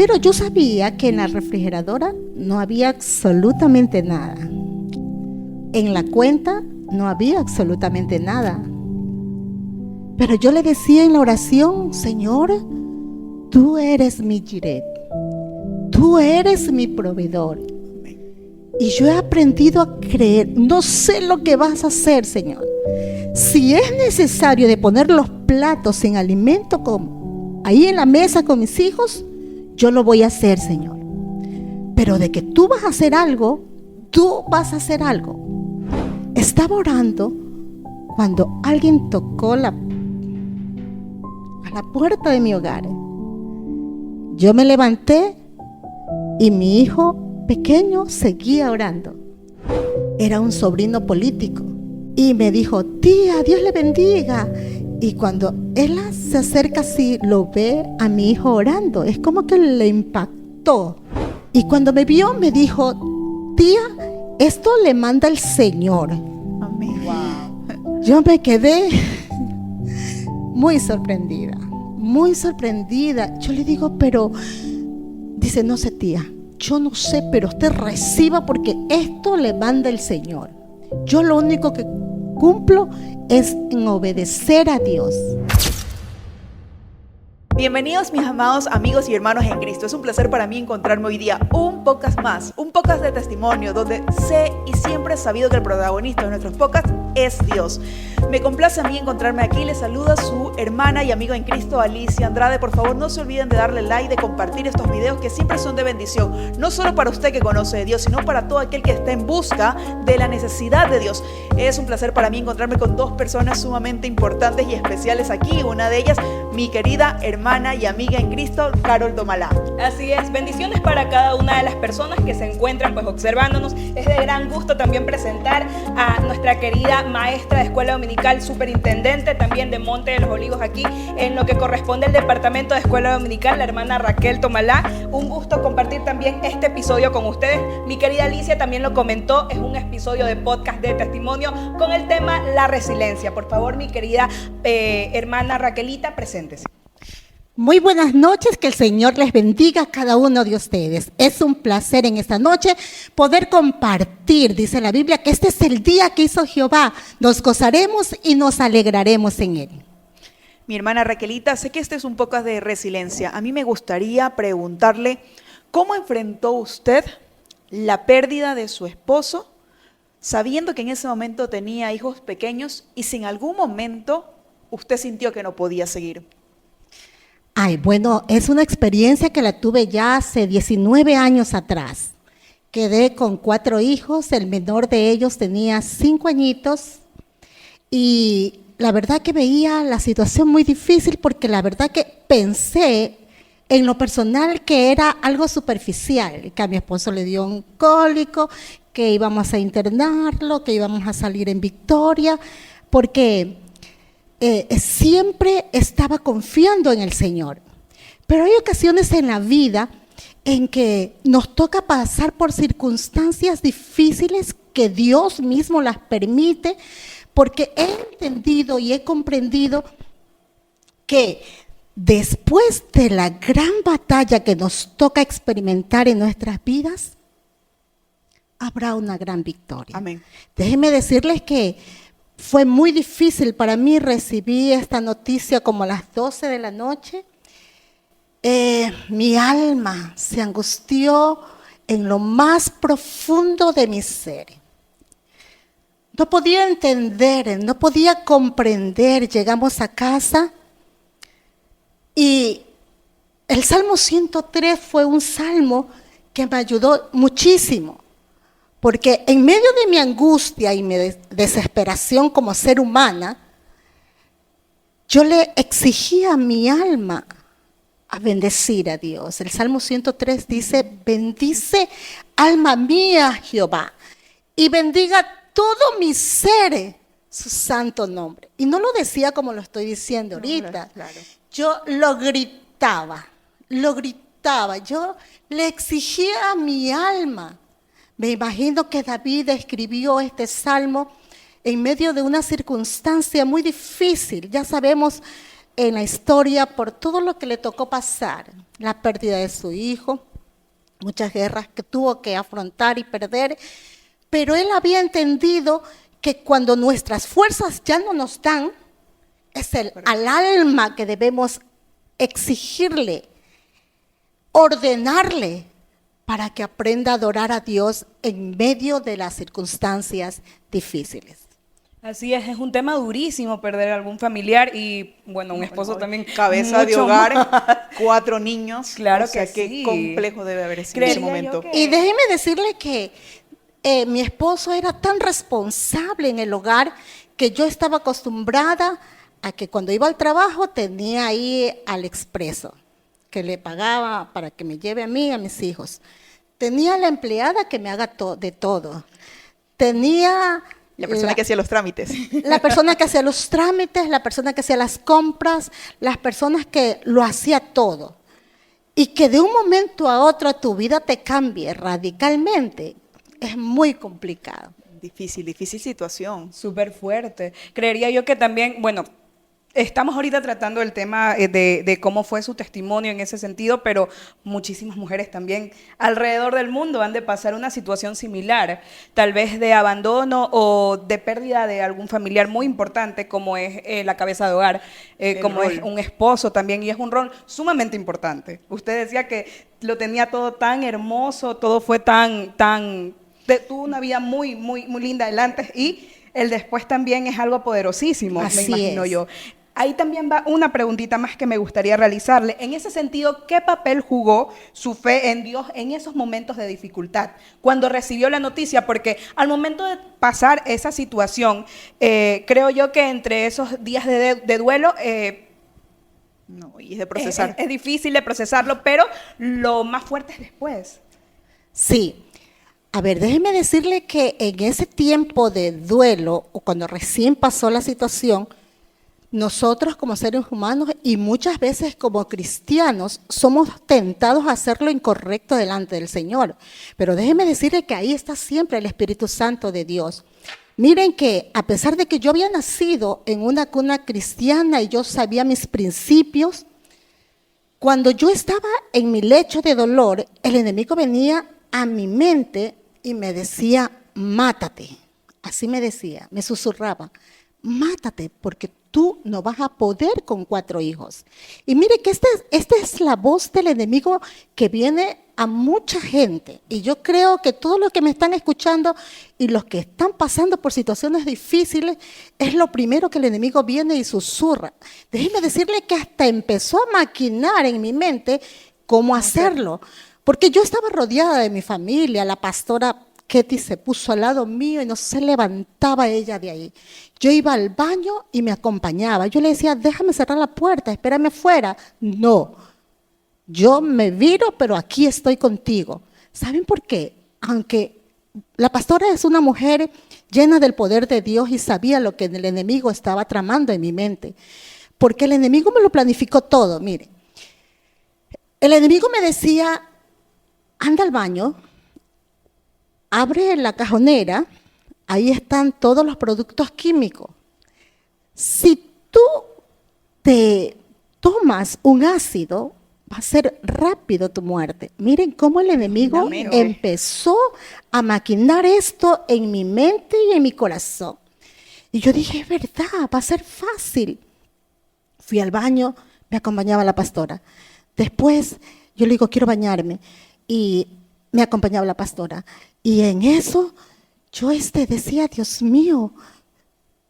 Pero yo sabía que en la refrigeradora no había absolutamente nada. En la cuenta no había absolutamente nada. Pero yo le decía en la oración: Señor, tú eres mi Jireh, tú eres mi proveedor. Y yo he aprendido a creer. No sé lo que vas a hacer, Señor. Si es necesario de poner los platos sin alimento ahí en la mesa con mis hijos, yo lo voy a hacer, Señor. Pero de que tú vas a hacer algo, tú vas a hacer algo. Estaba orando cuando alguien tocó a la puerta de mi hogar. Yo me levanté y mi hijo pequeño seguía orando. Era un sobrino político y me dijo: tía, Dios le bendiga. Y cuando él se acerca así, lo ve a mi hijo orando, es como que le impactó. Y cuando me vio, me dijo: tía, esto le manda el Señor. Amén. Wow. Yo me quedé muy sorprendida, muy sorprendida. Yo le digo: pero, dice: no sé, tía, yo no sé, pero usted reciba, porque esto le manda el Señor. Yo lo único que cumplo es en obedecer a Dios. Bienvenidos, mis amados amigos y hermanos en Cristo. Es un placer para mí encontrarme hoy día un podcast más, un podcast de testimonio, donde sé y siempre he sabido que el protagonista de nuestros podcasts es Dios. Me complace a mí encontrarme aquí. Les saluda su hermana y amiga en Cristo, Alicia Andrade. Por favor, no se olviden de darle like, de compartir estos videos que siempre son de bendición, no solo para usted que conoce de Dios, sino para todo aquel que está en busca de la necesidad de Dios. Es un placer para mí encontrarme con dos personas sumamente importantes y especiales aquí. Una de ellas, mi querida hermana y amiga en Cristo, Carol Tomalá. Así es, bendiciones para cada una de las personas que se encuentran observándonos. Es de gran gusto también presentar a nuestra querida maestra de escuela dominical, superintendente también de Monte de los Olivos, aquí en lo que corresponde al departamento de escuela dominical, la hermana Raquel Tomalá. Un gusto compartir también este episodio con ustedes. Mi querida Alicia también lo comentó, es un episodio de podcast de testimonio con el tema la resiliencia. Por favor, mi querida hermana Raquelita, preséntese. Muy buenas noches, que el Señor les bendiga a cada uno de ustedes. Es un placer en esta noche poder compartir, dice la Biblia, que este es el día que hizo Jehová. Nos gozaremos y nos alegraremos en él. Mi hermana Raquelita, sé que este es un podcast de resiliencia. A mí me gustaría preguntarle, ¿cómo enfrentó usted la pérdida de su esposo, sabiendo que en ese momento tenía hijos pequeños y si en algún momento usted sintió que no podía seguir? Ay, bueno, es una experiencia que la tuve ya hace 19 años atrás. Quedé con 4 hijos, el menor de ellos tenía 5 añitos y la verdad que veía la situación muy difícil, porque la verdad que pensé en lo personal que era algo superficial, que a mi esposo le dio un cólico, que íbamos a internarlo, que íbamos a salir en victoria, porque siempre estaba confiando en el Señor. Pero hay ocasiones en la vida en que nos toca pasar por circunstancias difíciles que Dios mismo las permite, porque he entendido y he comprendido que después de la gran batalla que nos toca experimentar en nuestras vidas, habrá una gran victoria. Amén. Déjenme decirles que fue muy difícil para mí. Recibí esta noticia como a las 12 de la noche. Mi alma se angustió en lo más profundo de mi ser. No podía entender, no podía comprender. Llegamos a casa y el Salmo 103 fue un salmo que me ayudó muchísimo. Porque en medio de mi angustia y mi desesperación como ser humana, yo le exigía a mi alma a bendecir a Dios. El Salmo 103 dice: bendice alma mía Jehová, y bendiga todo mi ser su santo nombre. Y no lo decía como lo estoy diciendo ahorita. Claro. Yo lo gritaba, yo le exigía a mi alma. Me imagino que David escribió este salmo en medio de una circunstancia muy difícil. Ya sabemos en la historia por todo lo que le tocó pasar. la pérdida de su hijo, muchas guerras que tuvo que afrontar y perder, pero él había entendido que cuando nuestras fuerzas ya no nos dan, es al alma que debemos exigirle, ordenarle, para que aprenda a adorar a Dios en medio de las circunstancias difíciles. Así es un tema durísimo perder a algún familiar y, bueno, un esposo también. Cabeza de mucho hogar, más. 4 niños. Claro o sea, que qué sí. complejo debe haber sido en ese Creería yo momento. que- Y déjeme decirle que mi esposo era tan responsable en el hogar que yo estaba acostumbrada a que cuando iba al trabajo tenía ahí al expreso, que le pagaba para que me lleve a mí y a mis hijos. Tenía la empleada que me haga de todo. Tenía La persona que hacía los trámites. la persona que hacía los trámites, la persona que hacía las compras, las personas que lo hacía todo. Y que de un momento a otro tu vida te cambie radicalmente, es muy complicado. Difícil situación. Súper fuerte. Creería yo que también, bueno, estamos ahorita tratando el tema de cómo fue su testimonio en ese sentido, pero muchísimas mujeres también alrededor del mundo han de pasar una situación similar, tal vez de abandono o de pérdida de algún familiar muy importante, como es la cabeza de hogar, como rol. es un esposo también, y es un rol sumamente importante. Usted decía que lo tenía todo tan hermoso, todo fue tuvo una vida muy, muy, muy linda el antes y el después también es algo poderosísimo, me Así imagino es. yo. Ahí también va una preguntita más que me gustaría realizarle. En ese sentido, ¿qué papel jugó su fe en Dios en esos momentos de dificultad? Cuando recibió la noticia, porque al momento de pasar esa situación, creo yo que entre esos días de duelo, No, y es de procesar. es difícil de procesarlo, pero lo más fuerte es después. Sí. A ver, déjeme decirle que en ese tiempo de duelo, o cuando recién pasó la situación, nosotros como seres humanos y muchas veces como cristianos somos tentados a hacer lo incorrecto delante del Señor. Pero déjeme decirle que ahí está siempre el Espíritu Santo de Dios. Miren que a pesar de que yo había nacido en una cuna cristiana y yo sabía mis principios, cuando yo estaba en mi lecho de dolor, el enemigo venía a mi mente y me decía, mátate. Así me decía, me susurraba, mátate porque tú no vas a poder con 4 hijos. Y mire que esta es la voz del enemigo que viene a mucha gente. Y yo creo que todos los que me están escuchando y los que están pasando por situaciones difíciles, es lo primero que el enemigo viene y susurra. Déjeme decirle que hasta empezó a maquinar en mi mente cómo hacerlo. Porque yo estaba rodeada de mi familia, la pastora Ketty se puso al lado mío y no se levantaba ella de ahí. Yo iba al baño y me acompañaba. Yo le decía, déjame cerrar la puerta, espérame fuera. No, yo me viro, pero aquí estoy contigo. ¿Saben por qué? Aunque la pastora es una mujer llena del poder de Dios y sabía lo que el enemigo estaba tramando en mi mente. Porque el enemigo me lo planificó todo, miren. El enemigo me decía, anda al baño, abre la cajonera, ahí están todos los productos químicos. Si tú te tomas un ácido, va a ser rápido tu muerte. Miren cómo el enemigo empezó a maquinar esto en mi mente y en mi corazón. Y yo dije, es verdad, va a ser fácil. Fui al baño, me acompañaba la pastora. Después yo le digo, quiero bañarme. Y me acompañaba la pastora. Y en eso yo decía, Dios mío,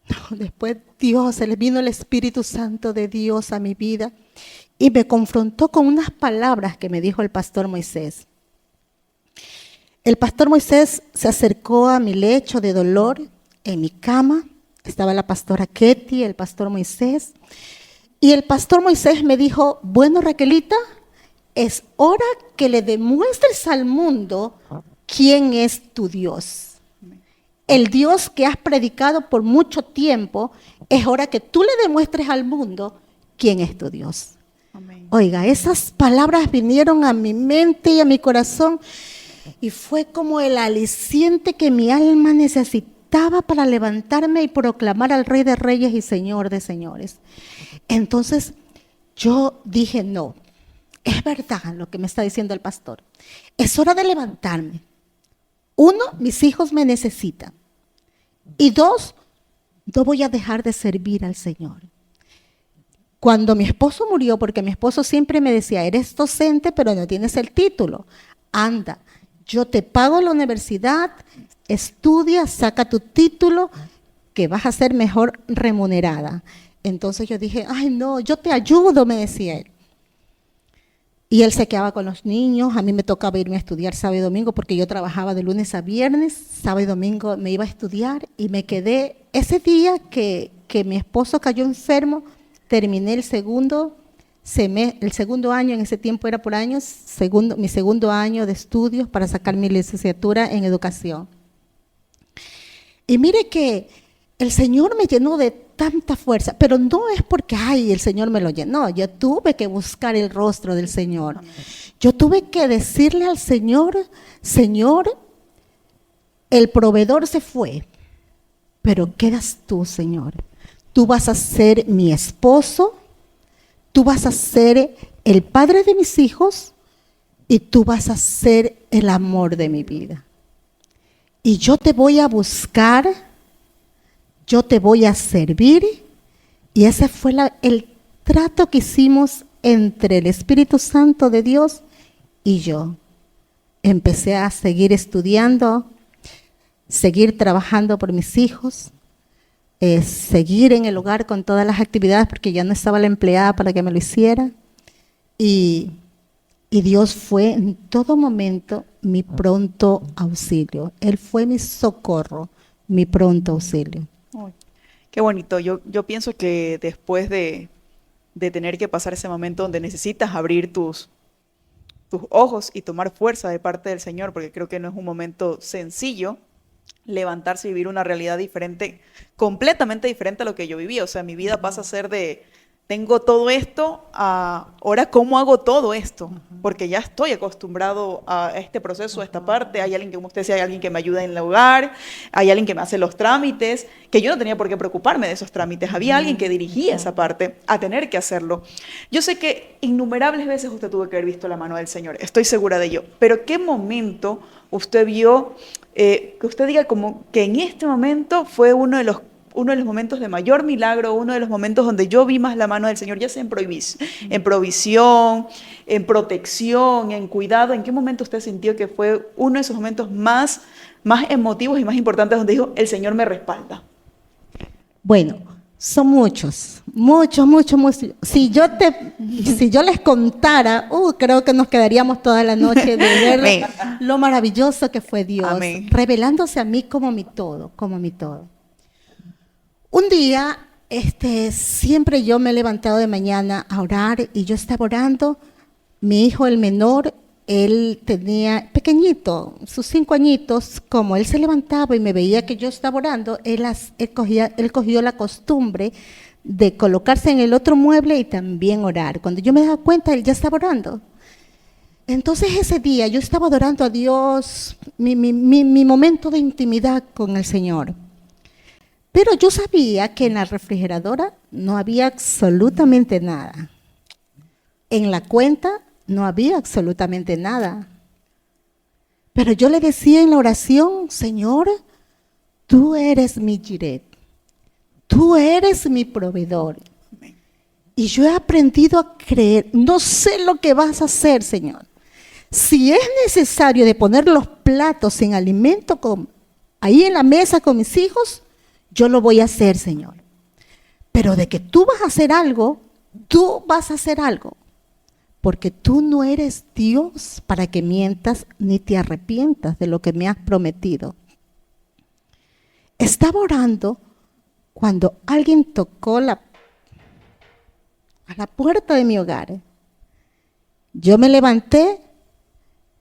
no, después Dios, se le vino el Espíritu Santo de Dios a mi vida y me confrontó con unas palabras que me dijo el pastor Moisés. El pastor Moisés se acercó a mi lecho de dolor en mi cama, estaba la pastora Ketty, el pastor Moisés, y el pastor Moisés me dijo, bueno, Raquelita, es hora que le demuestres al mundo quién es tu Dios. El Dios que has predicado por mucho tiempo, es hora que tú le demuestres al mundo quién es tu Dios. Amén. Oiga, esas palabras vinieron a mi mente y a mi corazón y fue como el aliciente que mi alma necesitaba para levantarme y proclamar al Rey de Reyes y Señor de Señores. Entonces yo dije, no, es verdad lo que me está diciendo el pastor. Es hora de levantarme. 1, mis hijos me necesitan. Y 2, no voy a dejar de servir al Señor. Cuando mi esposo murió, porque mi esposo siempre me decía, eres docente, pero no tienes el título. Anda, yo te pago la universidad, estudia, saca tu título, que vas a ser mejor remunerada. Entonces yo dije, ay no, yo te ayudo, me decía él. Y él se quedaba con los niños, a mí me tocaba irme a estudiar sábado y domingo porque yo trabajaba de lunes a viernes, sábado y domingo me iba a estudiar y me quedé, ese día que mi esposo cayó enfermo, terminé el segundo año, en ese tiempo era por años, mi segundo año de estudios para sacar mi licenciatura en educación. Y mire que el Señor me llenó de tanta fuerza, pero no es porque, el Señor me lo llenó. Yo tuve que buscar el rostro del Señor. Yo tuve que decirle al Señor, Señor, el proveedor se fue, pero quedas tú, Señor. Tú vas a ser mi esposo, tú vas a ser el padre de mis hijos y tú vas a ser el amor de mi vida. Y yo te voy a buscar, yo te voy a servir, y ese fue el trato que hicimos entre el Espíritu Santo de Dios y yo. Empecé a seguir estudiando, seguir trabajando por mis hijos, seguir en el hogar con todas las actividades porque ya no estaba la empleada para que me lo hiciera. Y Dios fue en todo momento mi pronto auxilio. Él fue mi socorro, mi pronto auxilio. Qué bonito. Yo pienso que después de tener que pasar ese momento donde necesitas abrir tus ojos y tomar fuerza de parte del Señor, porque creo que no es un momento sencillo levantarse y vivir una realidad diferente, completamente diferente a lo que yo viví. O sea, mi vida pasa a ser de tengo todo esto, ahora ¿cómo hago todo esto? Porque ya estoy acostumbrado a este proceso, a esta parte. Hay alguien, como usted decía, hay alguien que me ayuda en el hogar, hay alguien que me hace los trámites, que yo no tenía por qué preocuparme de esos trámites. Había alguien que dirigía esa parte a tener que hacerlo. Yo sé que innumerables veces usted tuvo que haber visto la mano del Señor, estoy segura de ello. Pero ¿qué momento usted vio, que usted diga como que en este momento fue uno de los momentos de mayor milagro, uno de los momentos donde yo vi más la mano del Señor, ya sea en provisión, en protección, en cuidado? ¿En qué momento usted sintió que fue uno de esos momentos más emotivos y más importantes donde dijo, el Señor me respalda? Bueno, son muchos. Si yo les contara, creo que nos quedaríamos toda la noche de ver lo maravilloso que fue Dios, Amén, revelándose a mí como mi todo. Un día, siempre yo me he levantado de mañana a orar y yo estaba orando. Mi hijo, el menor, él tenía pequeñito, sus 5 añitos, como él se levantaba y me veía que yo estaba orando, él cogió la costumbre de colocarse en el otro mueble y también orar. Cuando yo me daba cuenta, él ya estaba orando. Entonces ese día yo estaba adorando a Dios, mi momento de intimidad con el Señor. Pero yo sabía que en la refrigeradora no había absolutamente nada. En la cuenta no había absolutamente nada. Pero yo le decía en la oración, Señor, tú eres mi Jireh, tú eres mi proveedor. Y yo he aprendido a creer, no sé lo que vas a hacer, Señor. Si es necesario de poner los platos sin alimento ahí en la mesa con mis hijos, yo lo voy a hacer, Señor. Pero de que tú vas a hacer algo, tú vas a hacer algo. Porque tú no eres Dios para que mientas ni te arrepientas de lo que me has prometido. Estaba orando cuando alguien tocó a la puerta de mi hogar. Yo me levanté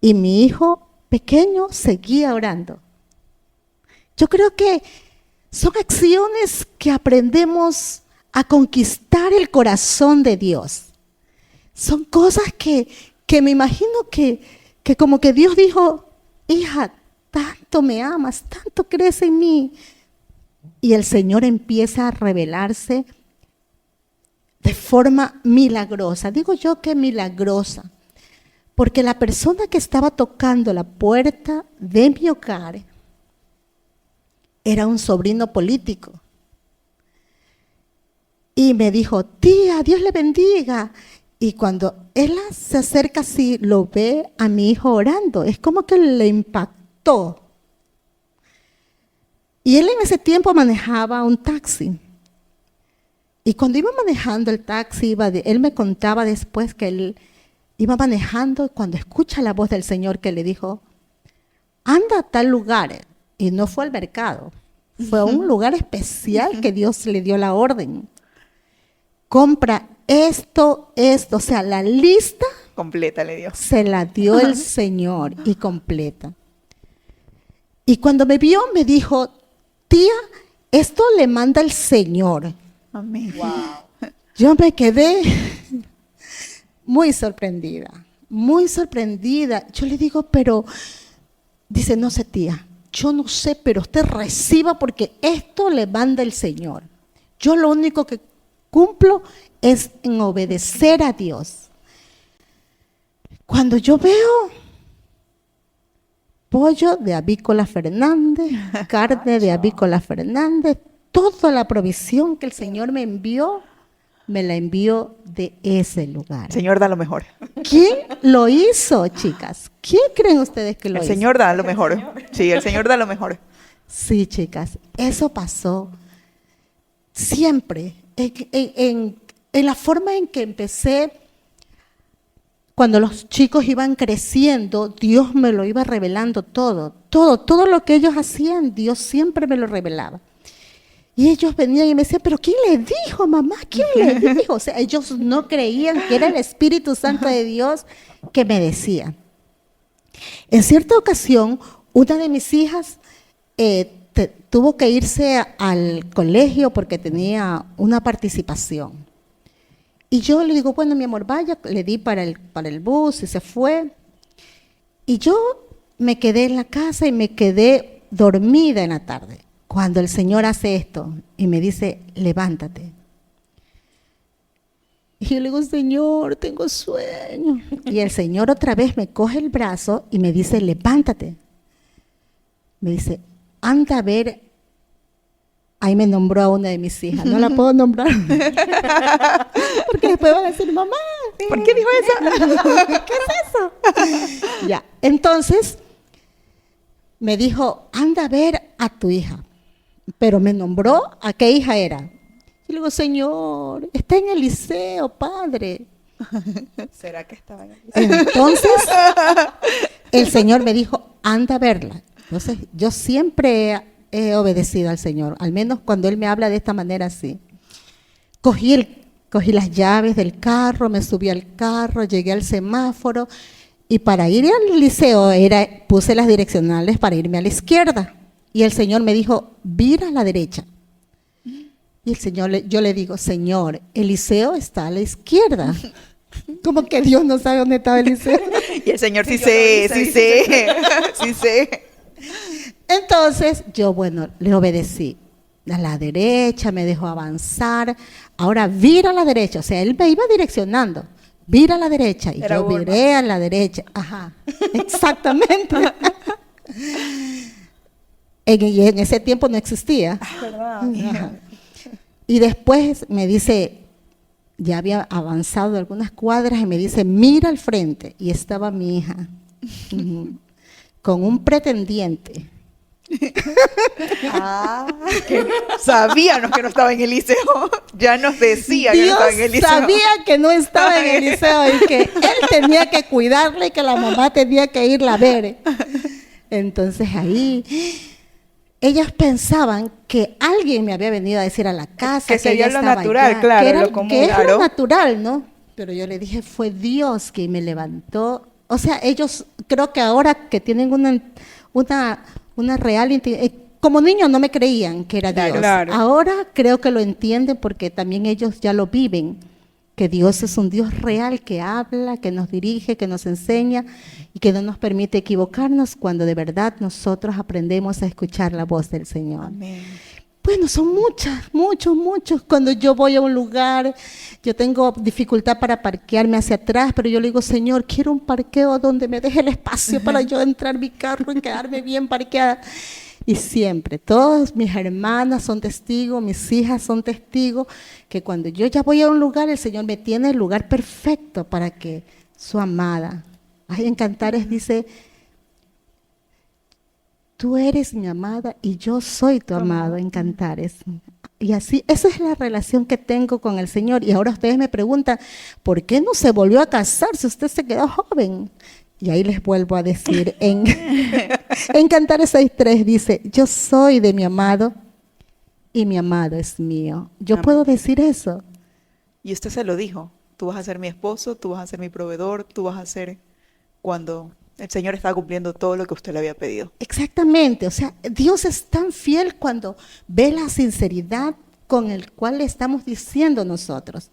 y mi hijo pequeño seguía orando. Yo creo que son acciones que aprendemos a conquistar el corazón de Dios. Son cosas que me imagino que como que Dios dijo, hija, tanto me amas, tanto crees en mí. Y el Señor empieza a revelarse de forma milagrosa. Digo yo que milagrosa, porque la persona que estaba tocando la puerta de mi hogar era un sobrino político. Y me dijo, tía, Dios le bendiga. Y cuando él se acerca así, lo ve a mi hijo orando. Es como que le impactó. Y él en ese tiempo manejaba un taxi. Y cuando iba manejando el taxi, él me contaba después que él iba manejando cuando escucha la voz del Señor que le dijo, anda a tal lugar. Y no fue al mercado, fue a un lugar especial que Dios le dio la orden. Compra esto, o sea, la lista Completa le dio. se la dio el Señor y completa. Y cuando me vio me dijo, tía, esto le manda el Señor. Amén. Wow. Yo me quedé muy sorprendida, muy sorprendida. Yo le digo, pero, dice, no sé, tía, yo no sé, pero usted reciba porque esto le manda el Señor. Yo lo único que cumplo es en obedecer a Dios. Cuando yo veo pollo de Avícola Fernández, carne de Avícola Fernández, toda la provisión que el Señor me envió, me la envió de ese lugar. El Señor da lo mejor. ¿Quién lo hizo, chicas? ¿Quién creen ustedes que lo El hizo? Señor da lo mejor. Sí, el Señor da lo mejor. Sí, chicas, eso pasó siempre. En la forma en que empecé, cuando los chicos iban creciendo, Dios me lo iba revelando todo lo que ellos hacían, Dios siempre me lo revelaba. Y ellos venían y me decían, pero ¿quién le dijo, mamá? ¿Quién le dijo? O sea, ellos no creían que era el Espíritu Santo de Dios que me decía. En cierta ocasión, una de mis hijas tuvo que irse al colegio porque tenía una participación. Y yo le digo, bueno, mi amor, vaya, le di para el bus y se fue. Y yo me quedé en la casa y me quedé dormida en la tarde. Cuando el Señor hace esto y me dice, levántate. Y yo le digo, Señor, tengo sueño. Y el Señor otra vez me coge el brazo y me dice, levántate. Me dice, anda a ver. Ahí me nombró a una de mis hijas. No la puedo nombrar. Porque después van a decir, mamá, ¿por qué dijo eso? ¿Qué es eso? Ya, entonces me dijo, anda a ver a tu hija. Pero me nombró a qué hija era. Y le digo, Señor, está en el liceo, padre. ¿Será que estaba en el liceo? Entonces, el Señor me dijo, anda a verla. Entonces, yo siempre he obedecido al Señor, al menos cuando Él me habla de esta manera así. Cogí las llaves del carro, me subí al carro, llegué al semáforo y para ir al liceo puse las direccionales para irme a la izquierda. Y el Señor me dijo, vira a la derecha. Y yo le digo, Señor, el liceo está a la izquierda. Como que Dios no sabe dónde estaba el liceo. Y el Señor sí sé. Entonces, yo, bueno, le obedecí. A la derecha, me dejó avanzar. Ahora vira a la derecha. O sea, Él me iba direccionando. Vira a la derecha. Y yo viré a la derecha. Ajá, exactamente. En ese tiempo no existía. ¿Verdad? Y después me dice, ya había avanzado algunas cuadras y me dice, mira al frente. Y estaba mi hija con un pretendiente. Sabíamos que no estaba en el liceo. Ya nos decía que no estaba en el liceo. Sabía que no estaba en el liceo y que él tenía que cuidarla y que la mamá tenía que irla a ver. Entonces ahí ellas pensaban que alguien me había venido a decir a la casa que sería ella lo estaba natural, allá, claro, que era, lo común, que es claro. lo natural, ¿no? Pero yo le dije, fue Dios quien me levantó. O sea, ellos creo que ahora que tienen una real como niños no me creían que era Dios. Claro. Ahora creo que lo entienden porque también ellos ya lo viven, que Dios es un Dios real que habla, que nos dirige, que nos enseña y que no nos permite equivocarnos cuando de verdad nosotros aprendemos a escuchar la voz del Señor. Amén. Bueno, son muchos. Cuando yo voy a un lugar, yo tengo dificultad para parquearme hacia atrás, pero yo le digo, Señor, quiero un parqueo donde me deje el espacio para yo entrar mi carro y quedarme bien parqueada. Y siempre, todas mis hermanas son testigos, mis hijas son testigos, que cuando yo ya voy a un lugar, el Señor me tiene el lugar perfecto para que su amada. Ahí en Cantares dice, tú eres mi amada y yo soy tu amado, en Cantares. Y así, esa es la relación que tengo con el Señor. Y ahora ustedes me preguntan, ¿por qué no se volvió a casar si usted se quedó joven? Y ahí les vuelvo a decir, en Cantares 6:3 dice, yo soy de mi amado y mi amado es mío. Yo Amén. puedo decir eso. Y usted se lo dijo, tú vas a ser mi esposo, tú vas a ser mi proveedor, tú vas a ser cuando el Señor estaba cumpliendo todo lo que usted le había pedido. Exactamente, o sea, Dios es tan fiel cuando ve la sinceridad con el cual le estamos diciendo nosotros.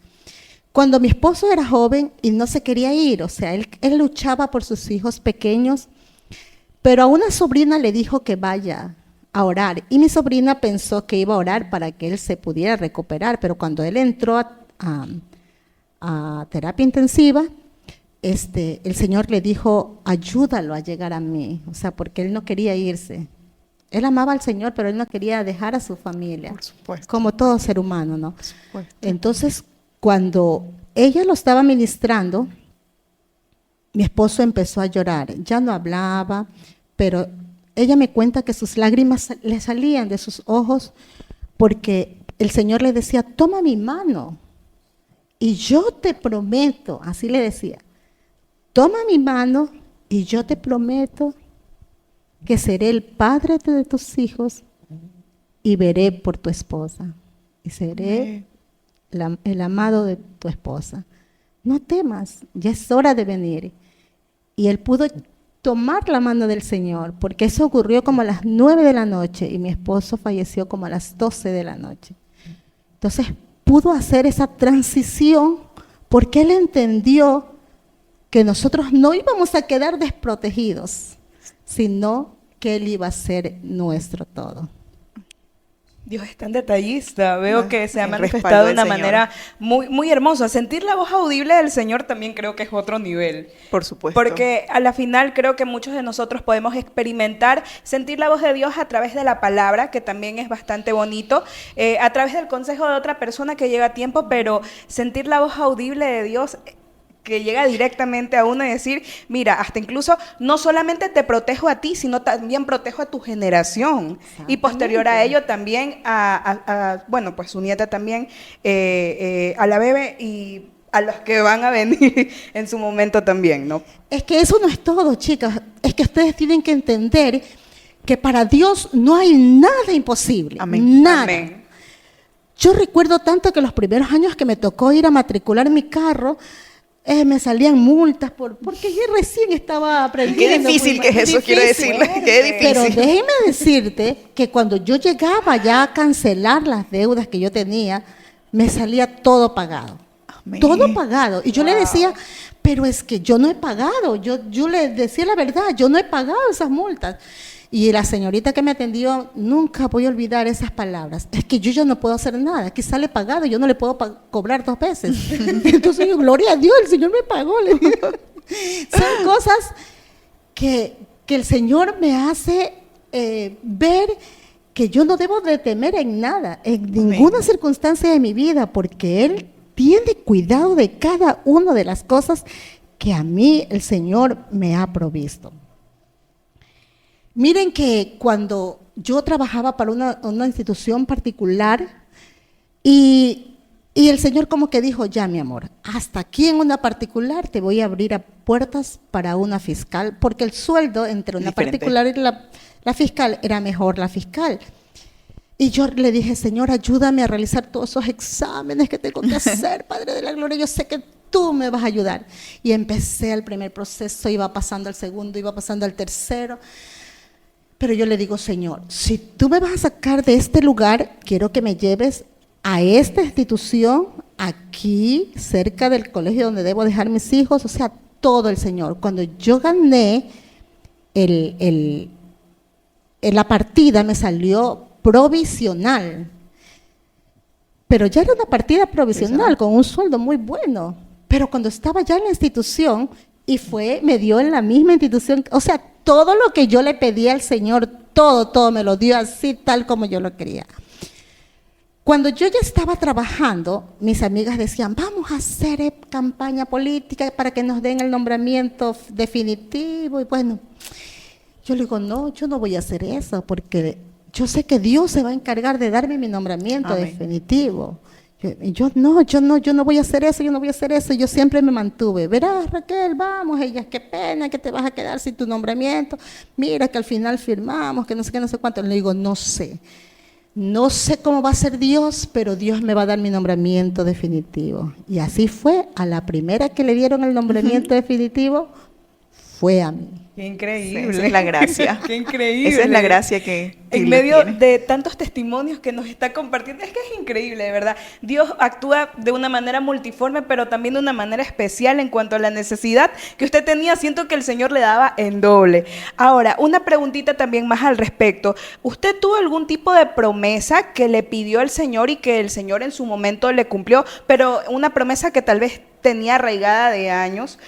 Cuando mi esposo era joven y no se quería ir, o sea, él luchaba por sus hijos pequeños, pero a una sobrina le dijo que vaya a orar. Y mi sobrina pensó que iba a orar para que él se pudiera recuperar, pero cuando él entró a terapia intensiva, el Señor le dijo, ayúdalo a llegar a mí, o sea, porque él no quería irse. Él amaba al Señor, pero él no quería dejar a su familia, Por supuesto. como todo ser humano, ¿no? Por supuesto. Entonces, cuando ella lo estaba ministrando, mi esposo empezó a llorar. Ya no hablaba, pero ella me cuenta que sus lágrimas le salían de sus ojos porque el Señor le decía, toma mi mano y yo te prometo, así le decía, toma mi mano y yo te prometo que seré el padre de tus hijos y veré por tu esposa y seré el amado de tu esposa. No temas, ya es hora de venir. Y él pudo tomar la mano del Señor, porque eso ocurrió como a las 9 de la noche y mi esposo falleció como a las 12 de la noche. Entonces pudo hacer esa transición porque él entendió que nosotros no íbamos a quedar desprotegidos, sino que él iba a ser nuestro todo. Dios es tan detallista, veo que se ha El manifestado de respaldo una del manera muy hermosa. Sentir la voz audible del Señor también creo que es otro nivel. Por supuesto. Porque a la final creo que muchos de nosotros podemos experimentar, sentir la voz de Dios a través de la palabra, que también es bastante bonito, a través del consejo de otra persona que llega a tiempo, pero sentir la voz audible de Dios que llega directamente a uno y decir, mira, hasta incluso no solamente te protejo a ti, sino también protejo a tu generación. Y posterior a ello también bueno, pues su nieta también, a la bebé y a los que van a venir en su momento también, ¿no? Es que eso no es todo, chicas. Es que ustedes tienen que entender que para Dios no hay nada imposible. Amén. Nada. Amén. Yo recuerdo tanto que los primeros años que me tocó ir a matricular mi carro, me salían multas porque yo recién estaba aprendiendo. Qué difícil que es eso, quiero decirle. Qué difícil. Pero déjeme decirte que cuando yo llegaba ya a cancelar las deudas que yo tenía, me salía todo pagado. Amén. Todo pagado. Y yo le decía, pero es que yo no he pagado. Yo le decía la verdad, yo no he pagado esas multas. Y la señorita que me atendió, nunca voy a olvidar esas palabras. Es que yo ya no puedo hacer nada. Aquí sale pagado, yo no le puedo cobrar 2 veces. Entonces yo, gloria a Dios, el Señor me pagó. Le digo. Son cosas que el Señor me hace ver que yo no debo de temer en nada, en ninguna circunstancia de mi vida, porque Él tiene cuidado de cada una de las cosas que a mí el Señor me ha provisto. Miren que cuando yo trabajaba para una institución particular y el Señor como que dijo, ya mi amor, hasta aquí en una particular te voy a abrir a puertas para una fiscal, porque el sueldo entre una Diferente. particular y la fiscal era mejor la fiscal. Y yo le dije, Señor, ayúdame a realizar todos esos exámenes que tengo que hacer, Padre de la Gloria, yo sé que tú me vas a ayudar. Y empecé el primer proceso, iba pasando al segundo, iba pasando al tercero. Pero yo le digo, Señor, si tú me vas a sacar de este lugar, quiero que me lleves a esta institución, aquí, cerca del colegio donde debo dejar mis hijos, o sea, todo el Señor. Cuando yo gané la partida, me salió provisional. Pero ya era una partida provisional con un sueldo muy bueno. Pero cuando estaba ya en la institución, me dio en la misma institución, o sea, todo lo que yo le pedía al Señor, todo me lo dio así, tal como yo lo quería. Cuando yo ya estaba trabajando, mis amigas decían, vamos a hacer campaña política para que nos den el nombramiento definitivo. Y bueno, yo le digo, no, yo no voy a hacer eso, porque yo sé que Dios se va a encargar de darme mi nombramiento definitivo. Yo no voy a hacer eso, yo no voy a hacer eso. Yo siempre me mantuve, verás Raquel, vamos, ella, qué pena que te vas a quedar sin tu nombramiento. Mira que al final firmamos, que no sé qué, no sé cuánto. Le digo, no sé cómo va a ser Dios, pero Dios me va a dar mi nombramiento definitivo. Y así fue, a la primera que le dieron el nombramiento definitivo, fue a mí. Qué increíble. Sí, esa es la gracia. Qué increíble. Esa es la gracia que en medio de tantos testimonios que nos está compartiendo, es que es increíble, de verdad. Dios actúa de una manera multiforme, pero también de una manera especial en cuanto a la necesidad que usted tenía. Siento que el Señor le daba en doble. Ahora, una preguntita también más al respecto. ¿Usted tuvo algún tipo de promesa que le pidió al Señor y que el Señor en su momento le cumplió, pero una promesa que tal vez tenía arraigada de años,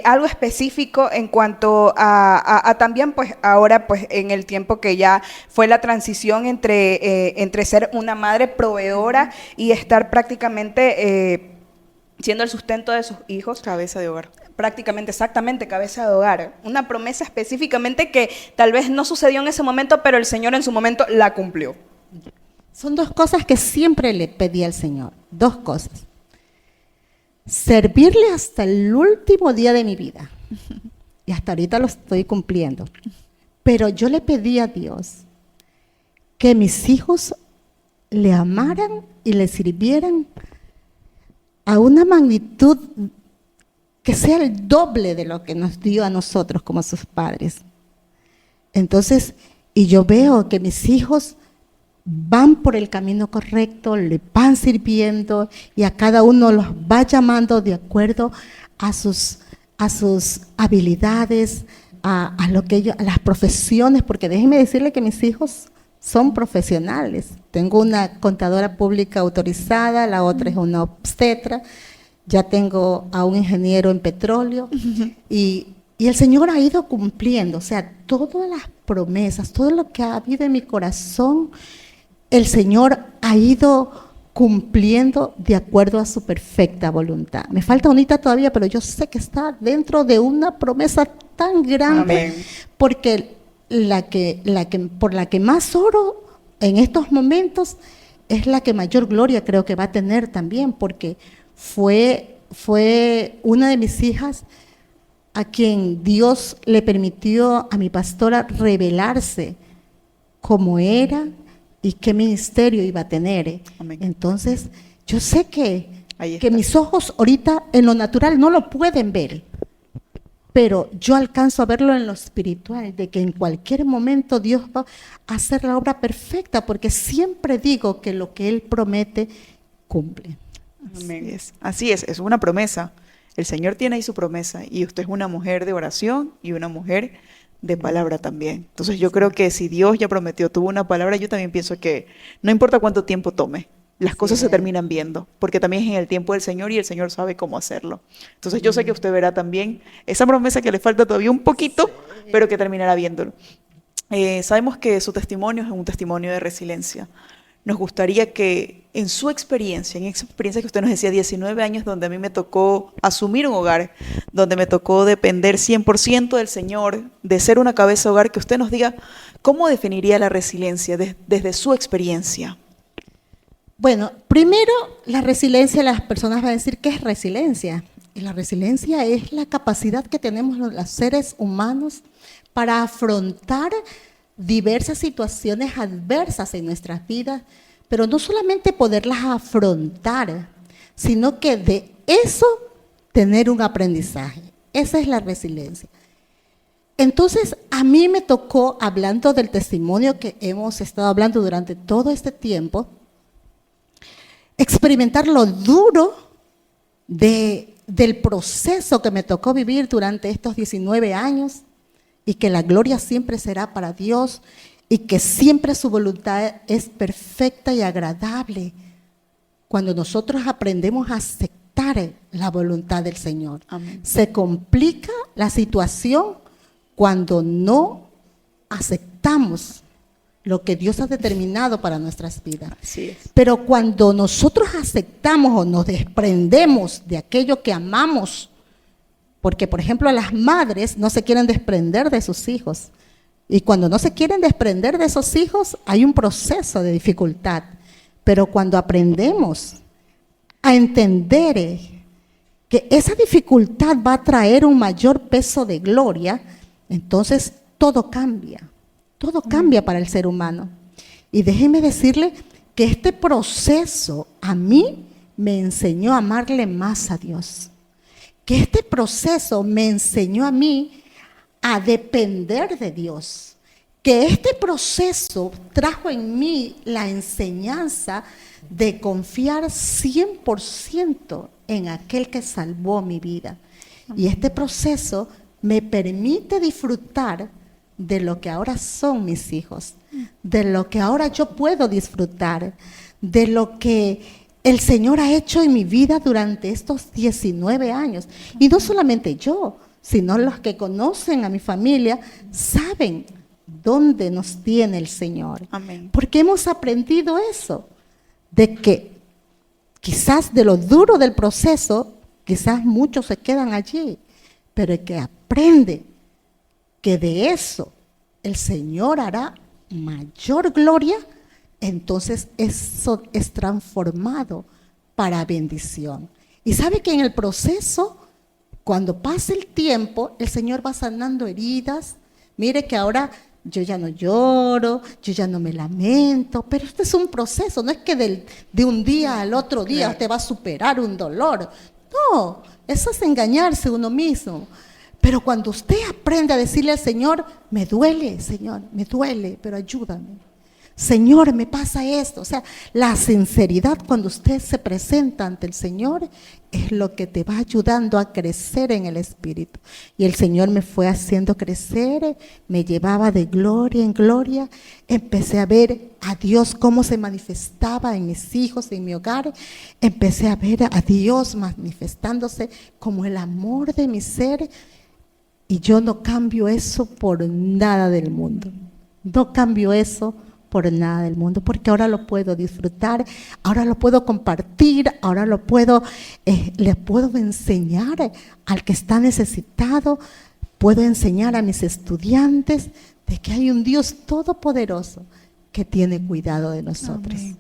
algo específico en cuanto a también, pues ahora, pues en el tiempo que ya fue la transición entre ser una madre proveedora y estar prácticamente siendo el sustento de sus hijos? Cabeza de hogar. Prácticamente, exactamente, cabeza de hogar. Una promesa específicamente que tal vez no sucedió en ese momento, pero el Señor en su momento la cumplió. Son dos cosas que siempre le pedí al Señor, dos cosas. Servirle hasta el último día de mi vida. Y hasta ahorita lo estoy cumpliendo. Pero yo le pedí a Dios que mis hijos le amaran y le sirvieran a una magnitud que sea el doble de lo que nos dio a nosotros como sus padres. Entonces, y yo veo que mis hijos van por el camino correcto, le van sirviendo y a cada uno los va llamando de acuerdo a sus habilidades, a las profesiones, porque déjenme decirle que mis hijos son profesionales. Tengo una contadora pública autorizada, la otra es una obstetra, ya tengo a un ingeniero en petróleo y el Señor ha ido cumpliendo, o sea, todas las promesas, todo lo que ha habido en mi corazón, el Señor ha ido cumpliendo de acuerdo a su perfecta voluntad. Me falta unita todavía, pero yo sé que está dentro de una promesa tan grande. Amén. Porque por la que más oro en estos momentos es la que mayor gloria creo que va a tener también, porque fue una de mis hijas a quien Dios le permitió a mi pastora revelarse cómo era y qué ministerio iba a tener. Amén. Entonces, yo sé que mis ojos ahorita en lo natural no lo pueden ver, pero yo alcanzo a verlo en lo espiritual, de que en cualquier momento Dios va a hacer la obra perfecta, porque siempre digo que lo que Él promete, cumple. Amén. Así es una promesa. El Señor tiene ahí su promesa y usted es una mujer de oración y una mujer de palabra también. Entonces yo creo que si Dios ya prometió, tuvo una palabra, yo también pienso que no importa cuánto tiempo tome, las cosas se terminan viendo, porque también es en el tiempo del Señor y el Señor sabe cómo hacerlo. Entonces yo sé que usted verá también esa promesa que le falta todavía un poquito, pero que terminará viéndolo. Sabemos que su testimonio es un testimonio de resiliencia. Nos gustaría que en su experiencia, en esa experiencia que usted nos decía, 19 años donde a mí me tocó asumir un hogar, donde me tocó depender 100% del Señor, de ser una cabeza de hogar, que usted nos diga cómo definiría la resiliencia desde su experiencia. Bueno, primero la resiliencia, las personas van a decir, ¿qué es resiliencia? Y la resiliencia es la capacidad que tenemos los seres humanos para afrontar diversas situaciones adversas en nuestras vidas, pero no solamente poderlas afrontar, sino que de eso tener un aprendizaje. Esa es la resiliencia. Entonces, a mí me tocó, hablando del testimonio que hemos estado hablando durante todo este tiempo, experimentar lo duro del proceso que me tocó vivir durante estos 19 años, y que la gloria siempre será para Dios, y que siempre su voluntad es perfecta y agradable. Cuando nosotros aprendemos a aceptar la voluntad del Señor. Amén. Se complica la situación cuando no aceptamos lo que Dios ha determinado para nuestras vidas. Así es. Pero cuando nosotros aceptamos o nos desprendemos de aquello que amamos, porque por ejemplo las madres no se quieren desprender de sus hijos, y cuando no se quieren desprender de esos hijos hay un proceso de dificultad, pero cuando aprendemos a entender que esa dificultad va a traer un mayor peso de gloria, entonces todo cambia para el ser humano. Y déjenme decirle que este proceso a mí me enseñó a amarle más a Dios, que este proceso me enseñó a mí a depender de Dios, que este proceso trajo en mí la enseñanza de confiar 100% en aquel que salvó mi vida. Y este proceso me permite disfrutar de lo que ahora son mis hijos, de lo que ahora yo puedo disfrutar, de lo que el Señor ha hecho en mi vida durante estos 19 años. Y no solamente yo, sino los que conocen a mi familia saben dónde nos tiene el Señor. Amén. Porque hemos aprendido eso, de que quizás de lo duro del proceso, quizás muchos se quedan allí, pero el que aprende que de eso el Señor hará mayor gloria, entonces eso es transformado para bendición. Y sabe que en el proceso, cuando pasa el tiempo, el Señor va sanando heridas. Mire que ahora yo ya no lloro, yo ya no me lamento, pero este es un proceso, no es que de un día al otro día usted va a superar un dolor. No, eso es engañarse uno mismo. Pero cuando usted aprende a decirle al Señor, me duele, Señor, me duele, pero ayúdame. Señor, me pasa esto. O sea, la sinceridad cuando usted se presenta ante el Señor es lo que te va ayudando a crecer en el Espíritu. Y el Señor me fue haciendo crecer, me llevaba de gloria en gloria. Empecé a ver a Dios cómo se manifestaba en mis hijos, en mi hogar. Empecé a ver a Dios manifestándose como el amor de mi ser. Y yo no cambio eso por nada del mundo. No cambio eso por nada del mundo, porque ahora lo puedo disfrutar, ahora lo puedo compartir, ahora le puedo enseñar al que está necesitado, puedo enseñar a mis estudiantes de que hay un Dios todopoderoso que tiene cuidado de nosotros. Amén.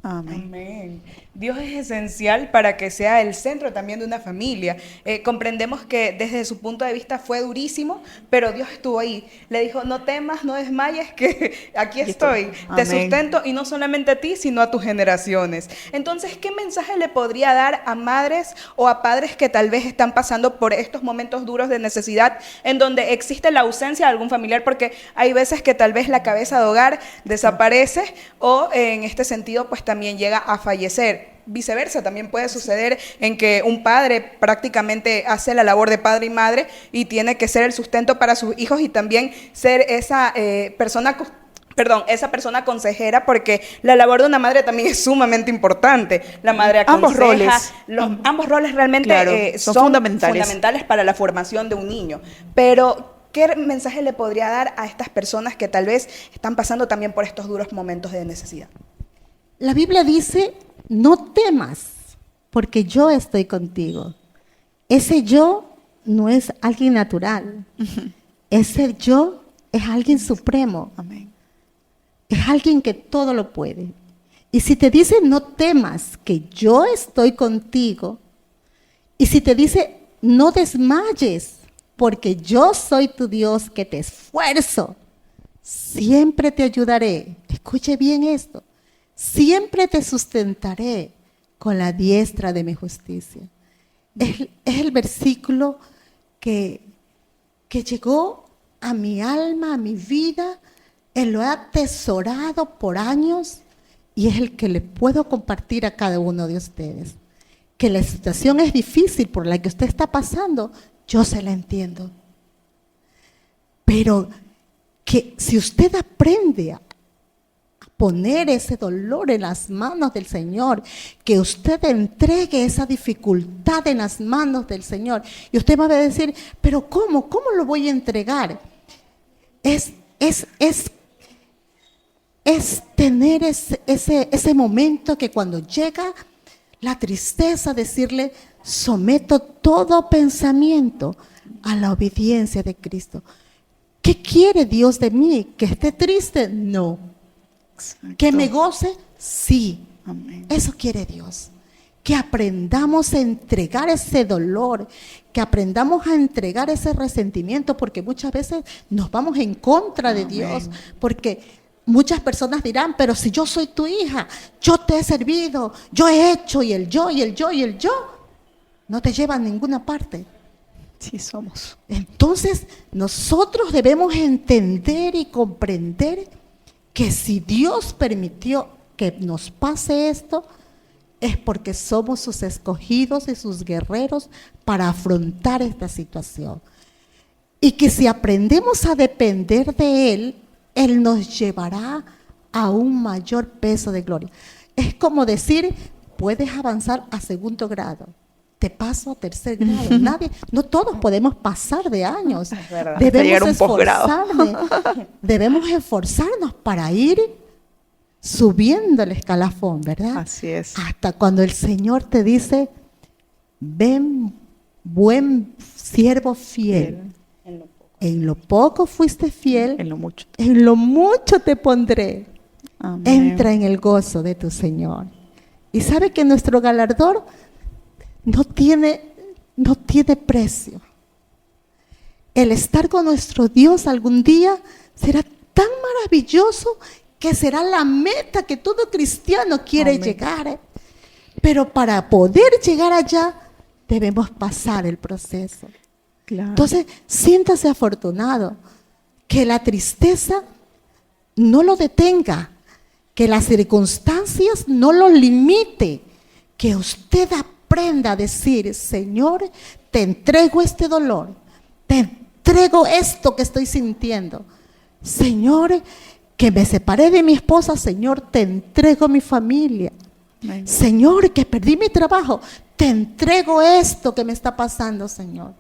Amén. Amén. Dios es esencial para que sea el centro también de una familia. Comprendemos que desde su punto de vista fue durísimo, pero Dios estuvo ahí. Le dijo, no temas, no desmayes, que aquí estoy. Te sustento, y no solamente a ti, sino a tus generaciones. Entonces, ¿qué mensaje le podría dar a madres o a padres que tal vez están pasando por estos momentos duros de necesidad en donde existe la ausencia de algún familiar? Porque hay veces que tal vez la cabeza de hogar desaparece o en este sentido pues también llega a fallecer. Viceversa, también puede suceder en que un padre prácticamente hace la labor de padre y madre y tiene que ser el sustento para sus hijos y también ser esa persona consejera, porque la labor de una madre también es sumamente importante. La madre aconseja. Ambos roles realmente claro, son fundamentales para la formación de un niño. Pero, ¿qué mensaje le podría dar a estas personas que tal vez están pasando también por estos duros momentos de necesidad? La Biblia dice, no temas, porque yo estoy contigo. Ese yo no es alguien natural. Ese yo es alguien supremo. Amén. Es alguien que todo lo puede. Y si te dice, no temas, que yo estoy contigo. Y si te dice, no desmayes, porque yo soy tu Dios que te esfuerzo. Siempre te ayudaré. Escuche bien esto. Siempre te sustentaré con la diestra de mi justicia. Es el versículo que llegó a mi alma, a mi vida. Él lo ha atesorado por años y es el que le puedo compartir a cada uno de ustedes. Que la situación es difícil por la que usted está pasando, yo se la entiendo. Pero que si usted aprende a poner ese dolor en las manos del Señor, que usted entregue esa dificultad en las manos del Señor, y usted va a decir, pero ¿cómo lo voy a entregar? Es tener ese momento que cuando llega la tristeza, decirle, someto todo pensamiento a la obediencia de Cristo. ¿Qué quiere Dios de mí? ¿Que esté triste? No. Exacto. ¿Que me goce? Sí. Amén. Eso quiere Dios. Que aprendamos a entregar ese dolor, que aprendamos a entregar ese resentimiento, porque muchas veces nos vamos en contra de Dios, porque muchas personas dirán, pero si yo soy tu hija, yo te he servido, yo he hecho, y el yo, no te lleva a ninguna parte. Sí somos. Entonces, nosotros debemos entender y comprender que si Dios permitió que nos pase esto, es porque somos sus escogidos y sus guerreros para afrontar esta situación. Y que si aprendemos a depender de Él, Él nos llevará a un mayor peso de gloria. Es como decir, puedes avanzar a segundo grado, te paso a tercer grado. No todos podemos pasar de años. Es verdad, Debemos llegar a un posgrado. Debemos esforzarnos para ir subiendo el escalafón, ¿verdad? Así es. Hasta cuando el Señor te dice, ven, buen siervo fiel. En lo poco fuiste fiel, En lo mucho. en lo mucho te pondré. Amén. Entra en el gozo de tu Señor. Y sabe que nuestro galardón no tiene precio. El estar con nuestro Dios algún día será tan maravilloso que será la meta que todo cristiano quiere Amén. llegar. Pero para poder llegar allá, debemos pasar el proceso. Claro. Entonces, siéntase afortunado, que la tristeza no lo detenga, que las circunstancias no lo limite, que usted aprenda a decir, Señor, te entrego este dolor, te entrego esto que estoy sintiendo. Señor, que me separé de mi esposa, Señor, te entrego mi familia. Amén. Señor, que perdí mi trabajo, te entrego esto que me está pasando, Señor.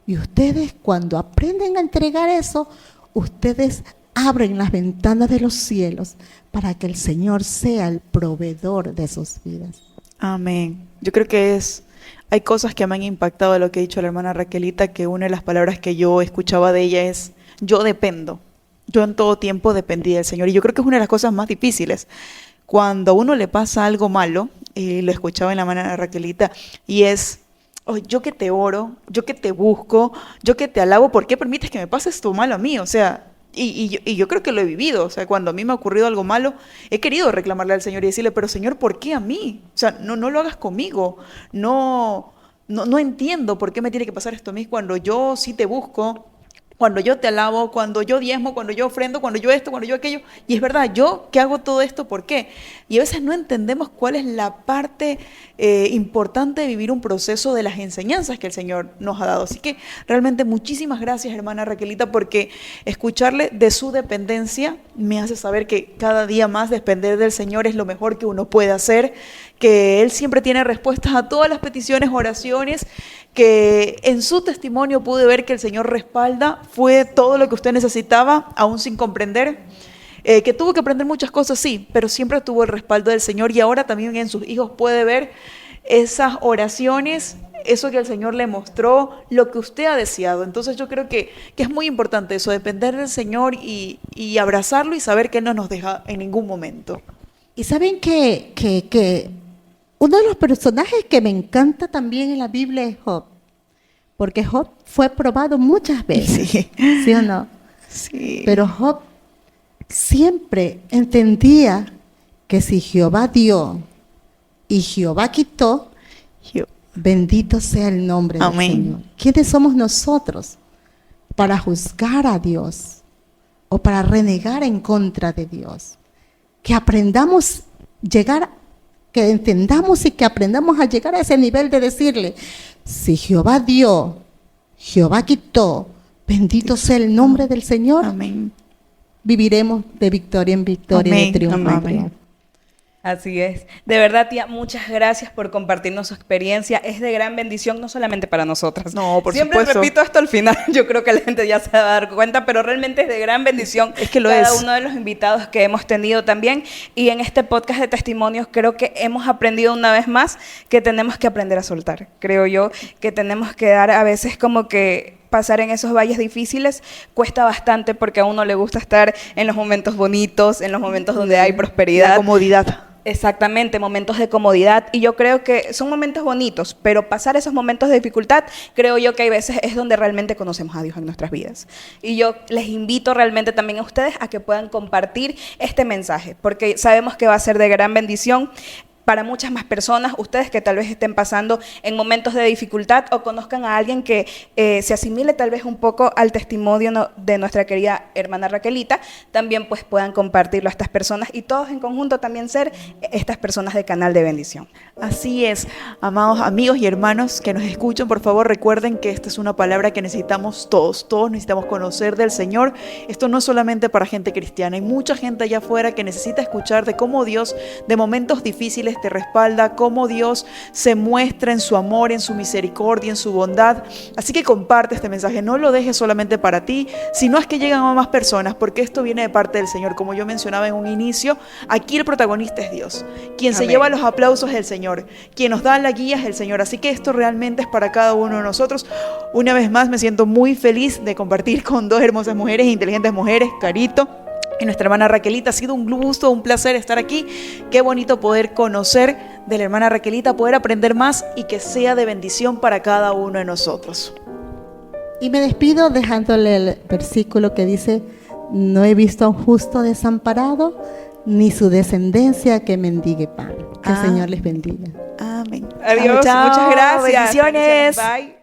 Y ustedes, cuando aprenden a entregar eso, ustedes abren las ventanas de los cielos para que el Señor sea el proveedor de sus vidas. Amén. Yo creo que hay cosas que me han impactado de lo que ha dicho la hermana Raquelita, que una de las palabras que yo escuchaba de ella es, yo dependo. Yo en todo tiempo dependí del Señor. Y yo creo que es una de las cosas más difíciles. Cuando a uno le pasa algo malo, lo escuchaba en la hermana Raquelita, y es, oh, yo que te oro, yo que te busco, yo que te alabo, ¿por qué permites que me pase esto malo a mí? O sea, y yo creo que lo he vivido. O sea, cuando a mí me ha ocurrido algo malo, he querido reclamarle al Señor y decirle, pero Señor, ¿por qué a mí? O sea, no lo hagas conmigo. No entiendo por qué me tiene que pasar esto a mí cuando yo sí te busco, cuando yo te alabo, cuando yo diezmo, cuando yo ofrendo, cuando yo esto, cuando yo aquello. Y es verdad, yo que hago todo esto, ¿por qué? Y a veces no entendemos cuál es la parte importante de vivir un proceso de las enseñanzas que el Señor nos ha dado. Así que realmente muchísimas gracias, hermana Raquelita, porque escucharle de su dependencia me hace saber que cada día más depender del Señor es lo mejor que uno puede hacer, que Él siempre tiene respuestas a todas las peticiones, oraciones, que en su testimonio pude ver que el Señor respalda, fue todo lo que usted necesitaba, aún sin comprender, que tuvo que aprender muchas cosas, sí, pero siempre tuvo el respaldo del Señor, y ahora también en sus hijos puede ver esas oraciones, eso que el Señor le mostró, lo que usted ha deseado. Entonces yo creo que es muy importante eso, depender del Señor y abrazarlo y saber que Él no nos deja en ningún momento. Y saben que uno de los personajes que me encanta también en la Biblia es Job, porque Job fue probado muchas veces, Sí. ¿sí o no? Sí. Pero Job siempre entendía que si Jehová dio y Jehová quitó, Yo- bendito sea el nombre del Amén. Señor. ¿Quiénes somos nosotros para juzgar a Dios o para renegar en contra de Dios? Que aprendamos que entendamos y que aprendamos a llegar a ese nivel de decirle, si Jehová dio, Jehová quitó, bendito sea el nombre del Señor. Amén. viviremos de victoria en victoria, Amén, de triunfo en amén. triunfo. Así es. De verdad, tía, muchas gracias por compartirnos su experiencia. Es de gran bendición, no solamente para nosotras. No, por Siempre supuesto. repito esto al final, yo creo que la gente ya se va a dar cuenta, pero realmente es de gran bendición. Es que lo cada es. uno de los invitados que hemos tenido también. Y en este podcast de testimonios creo que hemos aprendido una vez más que tenemos que aprender a soltar. Creo yo que tenemos que dar a veces como que pasar en esos valles difíciles cuesta bastante porque a uno le gusta estar en los momentos bonitos, en los momentos donde hay prosperidad. La comodidad. Exactamente, momentos de comodidad, y yo creo que son momentos bonitos, pero pasar esos momentos de dificultad, creo yo que hay veces es donde realmente conocemos a Dios en nuestras vidas. Y yo les invito realmente también a ustedes a que puedan compartir este mensaje, porque sabemos que va a ser de gran bendición para muchas más personas, ustedes que tal vez estén pasando en momentos de dificultad o conozcan a alguien que se asimile tal vez un poco al testimonio de nuestra querida hermana Raquelita, también pues puedan compartirlo a estas personas y todos en conjunto también ser estas personas de canal de bendición. Así es, amados amigos y hermanos que nos escuchan, por favor recuerden que esta es una palabra que necesitamos todos necesitamos conocer del Señor. Esto no es solamente para gente cristiana, hay mucha gente allá afuera que necesita escuchar de cómo Dios de momentos difíciles te respalda, cómo Dios se muestra en su amor, en su misericordia, en su bondad. Así que comparte este mensaje, no lo dejes solamente para ti, sino es que lleguen a más personas, porque esto viene de parte del Señor. Como yo mencionaba en un inicio, aquí el protagonista es Dios, quien se Amén. lleva los aplausos es el Señor, quien nos da la guía es el Señor. Así que esto realmente es para cada uno de nosotros. Una vez más me siento muy feliz de compartir con dos hermosas mujeres, inteligentes mujeres, Carito y nuestra hermana Raquelita. Ha sido un gusto, un placer estar aquí. Qué bonito poder conocer de la hermana Raquelita, poder aprender más y que sea de bendición para cada uno de nosotros. Y me despido dejándole el versículo que dice: no he visto a un justo desamparado, ni su descendencia que mendigue pan. Que el Señor les bendiga. Amén. Adiós, Chao, muchas gracias. bendiciones. Bye.